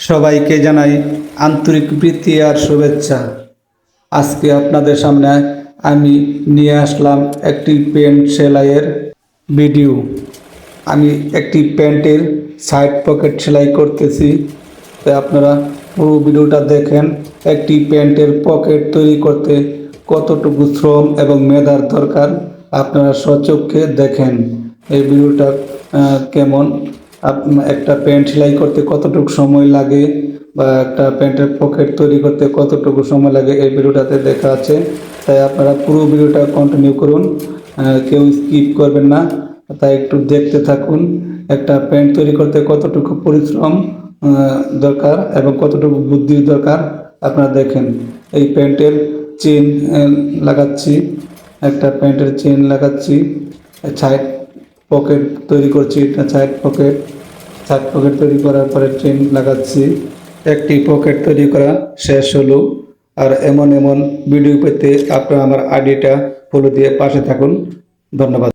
সবাইকে জানাই আন্তরিক প্রীতি আর শুভেচ্ছা। আজকে আপনাদের সামনে আমি নিয়ে আসলাম একটি প্যান্ট সেলাইয়ের ভিডিও। আমি একটি প্যান্টের সাইড পকেট সেলাই করতেছি, তাই আপনারা পুরো ভিডিওটা দেখেন। একটি প্যান্টের পকেট তৈরি করতে কতটুকু শ্রম এবং মেধার দরকার আপনারা স্বচক্ষে দেখেন। এই ভিডিওটা কেমন, একটা প্যান্ট সেলাই করতে কতটুকু সময় লাগে বা একটা প্যান্টের পকেট তৈরি করতে কতটুকু সময় লাগে এই ভিডিওটাতে দেখা আছে। তাই আপনারা পুরো ভিডিওটা কন্টিনিউ করুন, কেউ স্কিপ করবেন না। তাই একটু দেখতে থাকুন একটা প্যান্ট তৈরি করতে কতটুকু পরিশ্রম দরকার এবং কতটুকু বুদ্ধির দরকার আপনারা দেখেন। এই প্যান্টের চেন লাগাচ্ছি, একটা প্যান্টের চেন লাগাচ্ছি, সাইড পকেট তৈরি করছি, এটা সাইড পকেট তৈরি করার পরে চেন লাগাচ্ছি। একটি পকেট তৈরি করা শেষ হলো। আর এমন ভিডিও পেতে আপনারা আমার আইডিটা ফলো দিয়ে পাশে থাকুন। ধন্যবাদ।